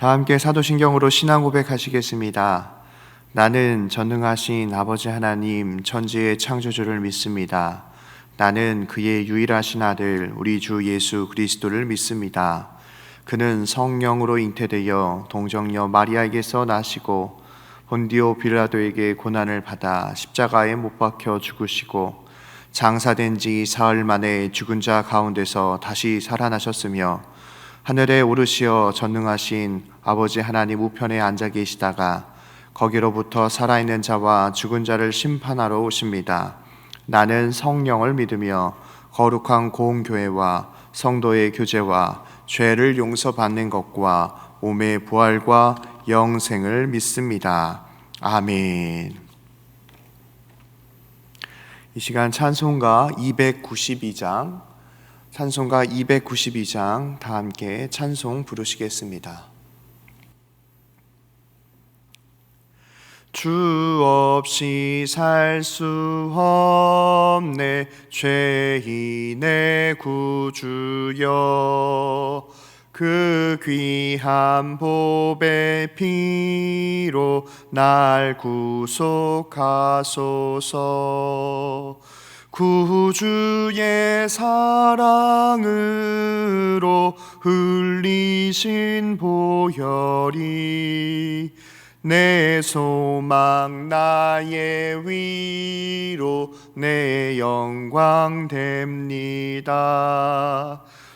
다 함께 사도신경으로 신앙 고백하시겠습니다. 나는 전능하신 아버지 하나님 천지의 창조주를 믿습니다. 나는 그의 유일하신 아들 우리 주 예수 그리스도를 믿습니다. 그는 성령으로 잉태되어 동정녀 마리아에게서 나시고 본디오 빌라도에게 고난을 받아 십자가에 못 박혀 죽으시고 장사된 지 사흘 만에 죽은 자 가운데서 다시 살아나셨으며 하늘에 오르시어 전능하신 아버지 하나님 우편에 앉아 계시다가 거기로부터 살아있는 자와 죽은 자를 심판하러 오십니다. 나는 성령을 믿으며 거룩한 공교회와 성도의 교제와 죄를 용서받는 것과 몸의 부활과 영생을 믿습니다. 아멘. 이 시간 찬송가 292장 다 함께 찬송 부르시겠습니다. 주 없이 살 수 없네 죄인의 구주여, 그 귀한 보배 피로 날 구속하소서. 구주의 사랑으로 흘리신 보혈이 내 소망 나의 위로 내 영광 됩니다.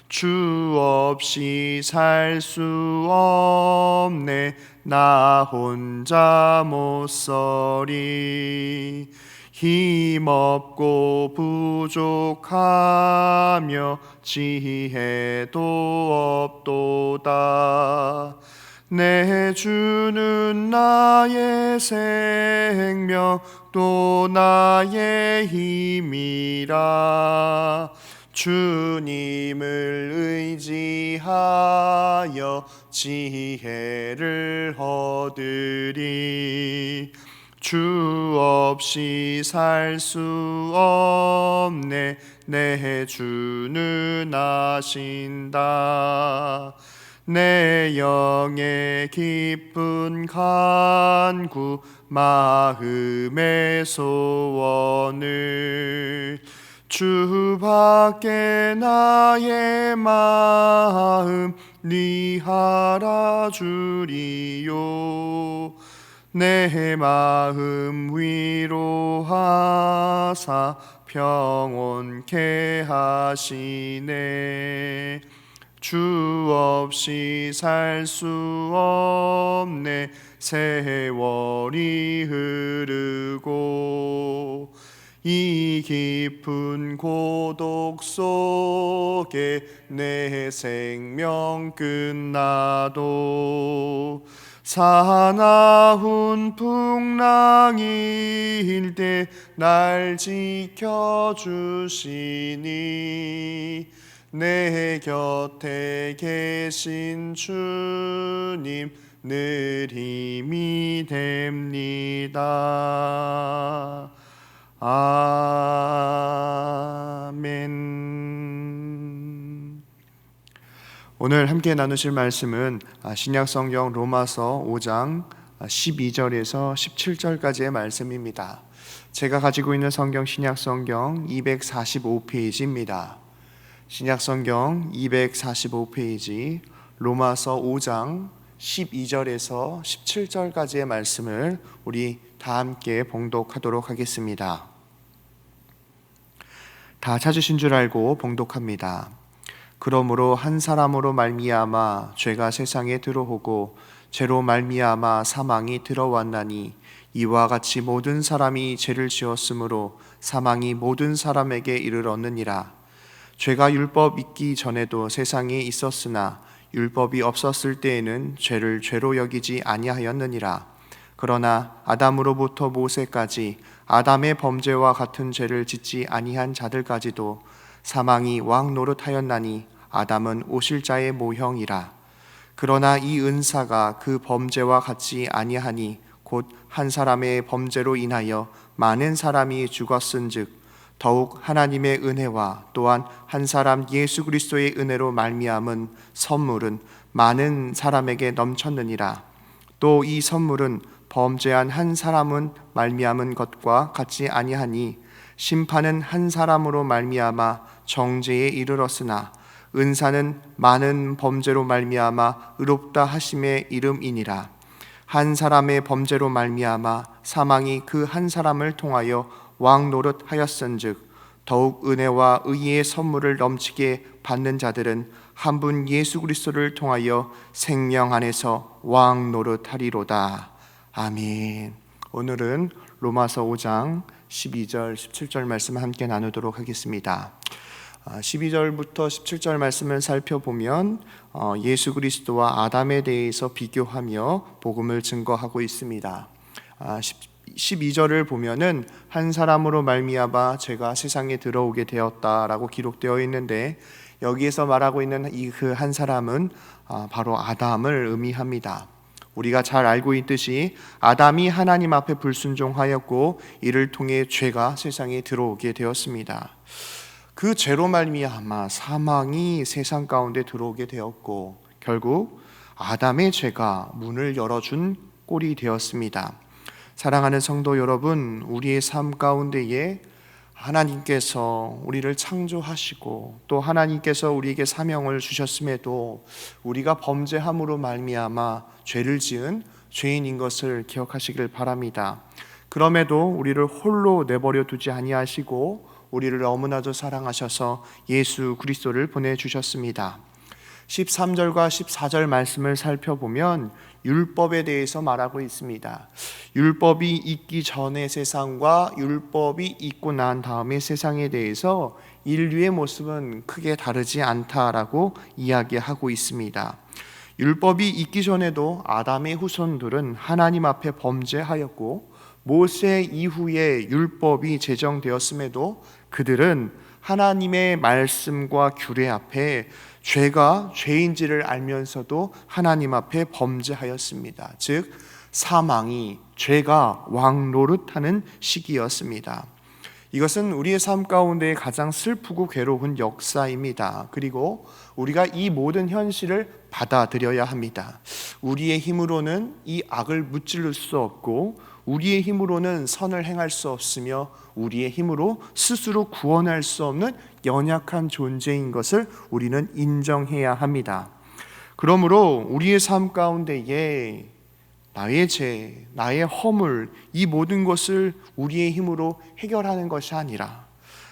주 없이 살 수 없네 나 혼자 못 서리. 힘없고 부족하며 지혜도 없도다. 내 주는 나의 생명 또 나의 힘이라. 주님을 의지하여 지혜를 얻으리. 주 없이 살 수 없네 내 주는 아신다. 내 영의 기쁜 간구 마음의 소원을 주밖에 나의 마음 니 알아주리요. 내 마음 위로하사 평온케 하시네. 주 없이 살 수 없네 세월이 흐르고 이 깊은 고독 속에 내 생명 끝나도 사나운 풍랑일 때 날 지켜주시니 내 곁에 계신 주님 늘 힘이 됩니다. 아멘. 오늘 함께 나누실 말씀은 신약성경 로마서 5장 12절에서 17절까지의 말씀입니다. 제가 가지고 있는 성경 신약성경 245페이지입니다. 신약성경 245페이지 로마서 5장 12절에서 17절까지의 말씀을 우리 다 함께 봉독하도록 하겠습니다. 다 찾으신 줄 알고 봉독합니다. 그러므로 한 사람으로 말미암아 죄가 세상에 들어오고 죄로 말미암아 사망이 들어왔나니 이와 같이 모든 사람이 죄를 지었으므로 사망이 모든 사람에게 이르렀느니라. 죄가 율법 있기 전에도 세상에 있었으나 율법이 없었을 때에는 죄를 죄로 여기지 아니하였느니라. 그러나 아담으로부터 모세까지 아담의 범죄와 같은 죄를 짓지 아니한 자들까지도 사망이 왕 노릇하였나니 아담은 오실 자의 모형이라. 그러나 이 은사가 그 범죄와 같지 아니하니 곧 한 사람의 범죄로 인하여 많은 사람이 죽었은즉 더욱 하나님의 은혜와 또한 한 사람 예수 그리스도의 은혜로 말미암은 선물은 많은 사람에게 넘쳤느니라. 또 이 선물은 범죄한 한 사람은 말미암은 것과 같지 아니하니 심판은 한 사람으로 말미암아 정죄에 이르렀으나 은사는 많은 범죄로 말미암아 의롭다 하심의 이름이니라. 한 사람의 범죄로 말미암아 사망이 그 한 사람을 통하여 왕 노릇하였은즉 더욱 은혜와 의의 선물을 넘치게 받는 자들은 한 분 예수 그리스도를 통하여 생명 안에서 왕 노릇하리로다. 아멘. 오늘은 로마서 5장 12절 17절 말씀 함께 나누도록 하겠습니다. 12절부터 17절 말씀을 살펴보면 예수 그리스도와 아담에 대해서 비교하며 복음을 증거하고 있습니다. 12절을 보면은 한 사람으로 말미암아 죄가 세상에 들어오게 되었다라고 기록되어 있는데, 여기에서 말하고 있는 이 그 한 사람은 바로 아담을 의미합니다. 우리가 잘 알고 있듯이 아담이 하나님 앞에 불순종하였고 이를 통해 죄가 세상에 들어오게 되었습니다. 그 죄로 말미암아 사망이 세상 가운데 들어오게 되었고 결국 아담의 죄가 문을 열어준 꼴이 되었습니다. 사랑하는 성도 여러분, 우리의 삶 가운데에 하나님께서 우리를 창조하시고 또 하나님께서 우리에게 사명을 주셨음에도 우리가 범죄함으로 말미암아 죄를 지은 죄인인 것을 기억하시길 바랍니다. 그럼에도 우리를 홀로 내버려 두지 아니하시고 우리를 너무나도 사랑하셔서 예수 그리스도를 보내주셨습니다. 13절과 14절 말씀을 살펴보면 율법에 대해서 말하고 있습니다. 율법이 있기 전의 세상과 율법이 있고 난 다음의 세상에 대해서 인류의 모습은 크게 다르지 않다라고 이야기하고 있습니다. 율법이 있기 전에도 아담의 후손들은 하나님 앞에 범죄하였고 모세 이후에 율법이 제정되었음에도 그들은 하나님의 말씀과 규례 앞에 죄가 죄인지를 알면서도 하나님 앞에 범죄하였습니다. 즉 사망이 죄가 왕노릇하는 시기였습니다. 이것은 우리의 삶 가운데 가장 슬프고 괴로운 역사입니다. 그리고 우리가 이 모든 현실을 받아들여야 합니다. 우리의 힘으로는 이 악을 무찌를 수 없고 우리의 힘으로는 선을 행할 수 없으며 우리의 힘으로 스스로 구원할 수 없는 연약한 존재인 것을 우리는 인정해야 합니다. 그러므로 우리의 삶 가운데에 나의 죄, 나의 허물, 이 모든 것을 우리의 힘으로 해결하는 것이 아니라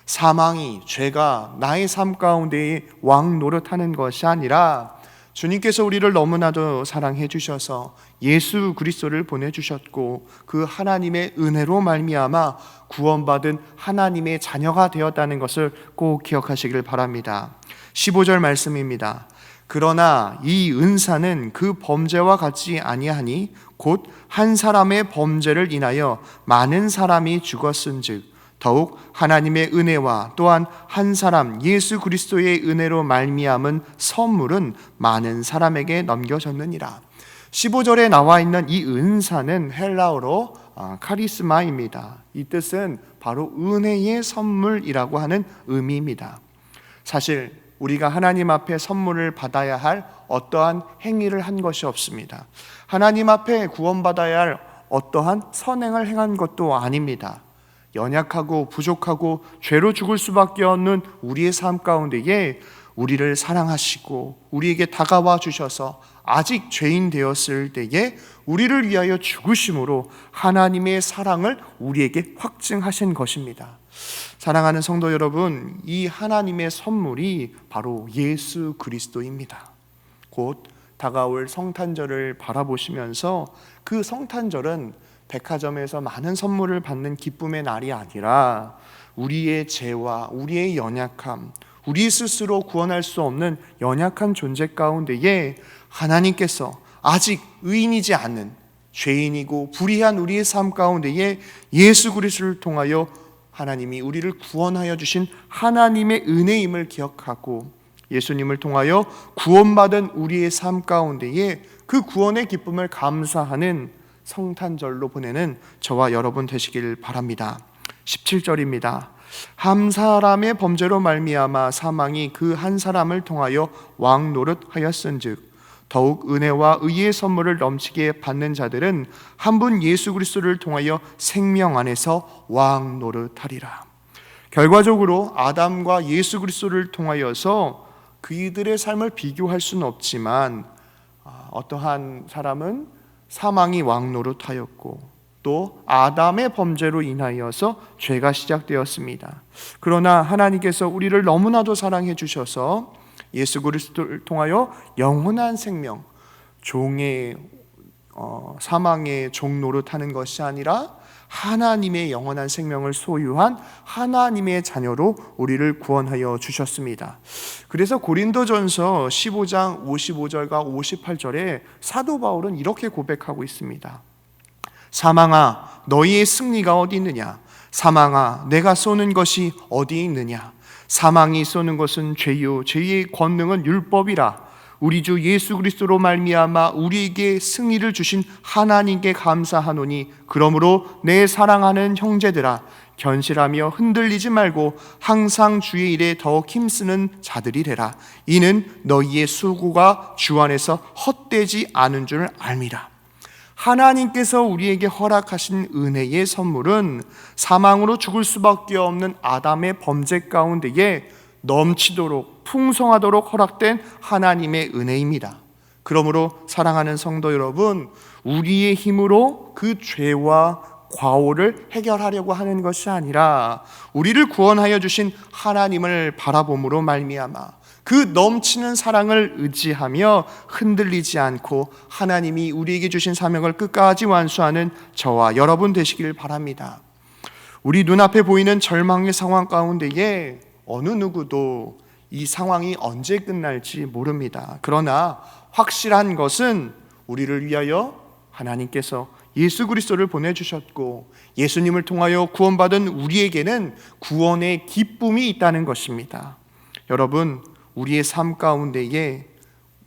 사망이, 죄가 나의 삶 가운데에 왕 노릇하는 것이 아니라 주님께서 우리를 너무나도 사랑해 주셔서 예수 그리스도를 보내주셨고 그 하나님의 은혜로 말미암아 구원받은 하나님의 자녀가 되었다는 것을 꼭 기억하시길 바랍니다. 15절 말씀입니다. 그러나 이 은사는 그 범죄와 같지 아니하니 곧 한 사람의 범죄를 인하여 많은 사람이 죽었은즉 더욱 하나님의 은혜와 또한 한 사람 예수 그리스도의 은혜로 말미암은 선물은 많은 사람에게 넘겨졌느니라. 15절에 나와 있는 이 은사는 헬라어로 카리스마입니다. 이 뜻은 바로 은혜의 선물이라고 하는 의미입니다. 사실 우리가 하나님 앞에 선물을 받아야 할 어떠한 행위를 한 것이 없습니다. 하나님 앞에 구원받아야 할 어떠한 선행을 행한 것도 아닙니다. 연약하고 부족하고 죄로 죽을 수밖에 없는 우리의 삶 가운데에 우리를 사랑하시고 우리에게 다가와 주셔서 아직 죄인 되었을 때에 우리를 위하여 죽으심으로 하나님의 사랑을 우리에게 확증하신 것입니다. 사랑하는 성도 여러분, 이 하나님의 선물이 바로 예수 그리스도입니다. 곧 다가올 성탄절을 바라보시면서 그 성탄절은 백화점에서 많은 선물을 받는 기쁨의 날이 아니라 우리의 죄와 우리의 연약함, 우리 스스로 구원할 수 없는 연약한 존재 가운데에 하나님께서 아직 의인이지 않는 죄인이고 불의한 우리의 삶 가운데에 예수 그리스도를 통하여 하나님이 우리를 구원하여 주신 하나님의 은혜임을 기억하고 예수님을 통하여 구원받은 우리의 삶 가운데에 그 구원의 기쁨을 감사하는 성탄절로 보내는 저와 여러분 되시길 바랍니다. 17절입니다. 한 사람의 범죄로 말미암아 사망이 그 한 사람을 통하여 왕 노릇하였은즉 더욱 은혜와 의의 선물을 넘치게 받는 자들은 한 분 예수 그리스도를 통하여 생명 안에서 왕 노릇하리라. 결과적으로 아담과 예수 그리스도를 통하여서 그들의 삶을 비교할 수는 없지만 어떠한 사람은 사망이 왕 노릇하였고 또 아담의 범죄로 인하여서 죄가 시작되었습니다. 그러나 하나님께서 우리를 너무나도 사랑해 주셔서 예수 그리스도를 통하여 영원한 생명, 사망의 종 노릇하는 것이 아니라 하나님의 영원한 생명을 소유한 하나님의 자녀로 우리를 구원하여 주셨습니다. 그래서 고린도전서 15장 55절과 58절에 사도 바울은 이렇게 고백하고 있습니다. 사망아 너희의 승리가 어디 있느냐? 사망아 내가 쏘는 것이 어디 있느냐? 사망이 쏘는 것은 죄요 죄의 권능은 율법이라. 우리 주 예수 그리스도로 말미암아 우리에게 승리를 주신 하나님께 감사하노니 그러므로 내 사랑하는 형제들아 견실하며 흔들리지 말고 항상 주의 일에 더욱 힘쓰는 자들이 되라. 이는 너희의 수고가 주 안에서 헛되지 않은 줄 알미라. 하나님께서 우리에게 허락하신 은혜의 선물은 사망으로 죽을 수밖에 없는 아담의 범죄 가운데에 넘치도록 풍성하도록 허락된 하나님의 은혜입니다. 그러므로 사랑하는 성도 여러분, 우리의 힘으로 그 죄와 과오를 해결하려고 하는 것이 아니라 우리를 구원하여 주신 하나님을 바라봄으로 말미암아 그 넘치는 사랑을 의지하며 흔들리지 않고 하나님이 우리에게 주신 사명을 끝까지 완수하는 저와 여러분 되시길 바랍니다. 우리 눈앞에 보이는 절망의 상황 가운데에 어느 누구도 이 상황이 언제 끝날지 모릅니다. 그러나 확실한 것은 우리를 위하여 하나님께서 예수 그리스도를 보내주셨고 예수님을 통하여 구원받은 우리에게는 구원의 기쁨이 있다는 것입니다. 여러분, 우리의 삶 가운데에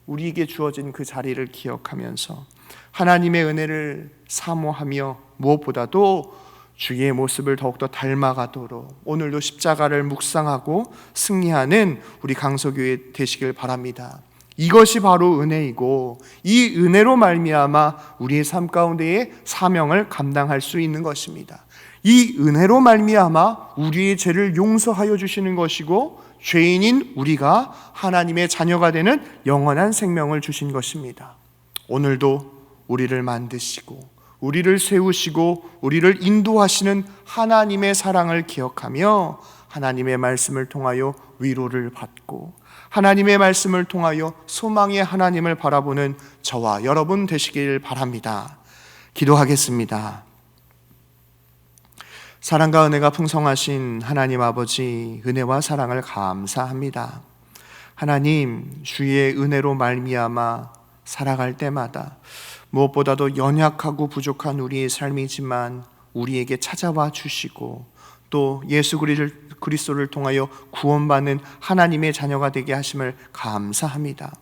우리에게 주어진 그 자리를 기억하면서 하나님의 은혜를 사모하며 무엇보다도 주의 모습을 더욱더 닮아가도록 오늘도 십자가를 묵상하고 승리하는 우리 강서교회 되시길 바랍니다. 이것이 바로 은혜이고 이 은혜로 말미암아 우리의 삶 가운데에 사명을 감당할 수 있는 것입니다. 이 은혜로 말미암아 우리의 죄를 용서하여 주시는 것이고 죄인인 우리가 하나님의 자녀가 되는 영원한 생명을 주신 것입니다. 오늘도 우리를 만드시고 우리를 세우시고 우리를 인도하시는 하나님의 사랑을 기억하며 하나님의 말씀을 통하여 위로를 받고 하나님의 말씀을 통하여 소망의 하나님을 바라보는 저와 여러분 되시길 바랍니다. 기도하겠습니다. 사랑과 은혜가 풍성하신 하나님 아버지, 은혜와 사랑을 감사합니다. 하나님, 주의 은혜로 말미암아 살아갈 때마다 무엇보다도 연약하고 부족한 우리의 삶이지만 우리에게 찾아와 주시고 또 예수 그리스도를 통하여 구원받는 하나님의 자녀가 되게 하심을 감사합니다.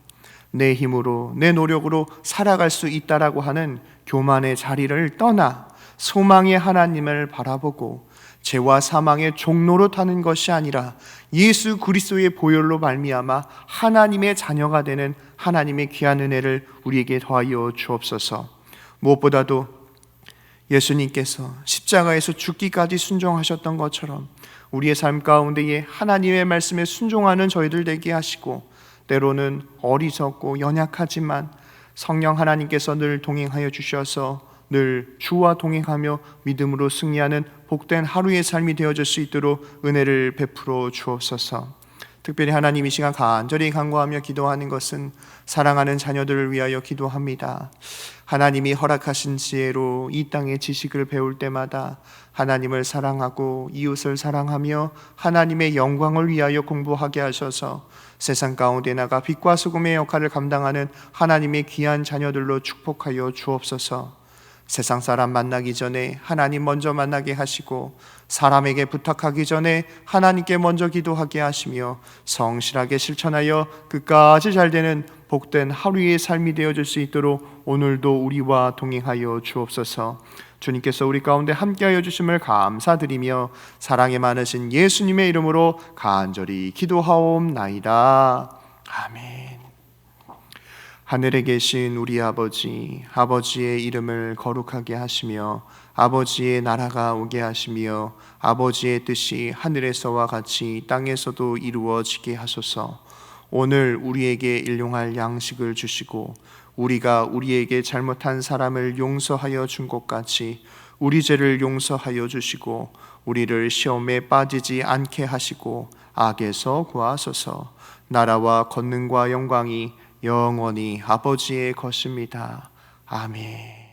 내 힘으로 내 노력으로 살아갈 수 있다라고 하는 교만의 자리를 떠나 소망의 하나님을 바라보고 죄와 사망의 종로로 타는 것이 아니라 예수 그리스도의 보혈로 말미암아 하나님의 자녀가 되는 하나님의 귀한 은혜를 우리에게 더하여 주옵소서. 무엇보다도 예수님께서 십자가에서 죽기까지 순종하셨던 것처럼 우리의 삶 가운데에 하나님의 말씀에 순종하는 저희들 되게 하시고 때로는 어리석고 연약하지만 성령 하나님께서 늘 동행하여 주셔서 늘 주와 동행하며 믿음으로 승리하는 복된 하루의 삶이 되어질 수 있도록 은혜를 베풀어 주옵소서. 특별히 하나님 이 시간 간절히 간구하며 기도하는 것은 사랑하는 자녀들을 위하여 기도합니다. 하나님이 허락하신 지혜로 이 땅의 지식을 배울 때마다 하나님을 사랑하고 이웃을 사랑하며 하나님의 영광을 위하여 공부하게 하셔서 세상 가운데 나가 빛과 소금의 역할을 감당하는 하나님의 귀한 자녀들로 축복하여 주옵소서. 세상 사람 만나기 전에 하나님 먼저 만나게 하시고 사람에게 부탁하기 전에 하나님께 먼저 기도하게 하시며 성실하게 실천하여 끝까지 잘 되는 복된 하루의 삶이 되어질 수 있도록 오늘도 우리와 동행하여 주옵소서. 주님께서 우리 가운데 함께하여 주심을 감사드리며 사랑이 많으신 예수님의 이름으로 간절히 기도하옵나이다. 아멘. 하늘에 계신 우리 아버지, 아버지의 이름을 거룩하게 하시며 아버지의 나라가 오게 하시며 아버지의 뜻이 하늘에서와 같이 땅에서도 이루어지게 하소서. 오늘 우리에게 일용할 양식을 주시고 우리가 우리에게 잘못한 사람을 용서하여 준 것 같이 우리 죄를 용서하여 주시고 우리를 시험에 빠지지 않게 하시고 악에서 구하소서. 나라와 권능과 영광이 영원히 아버지의 것입니다. 아멘.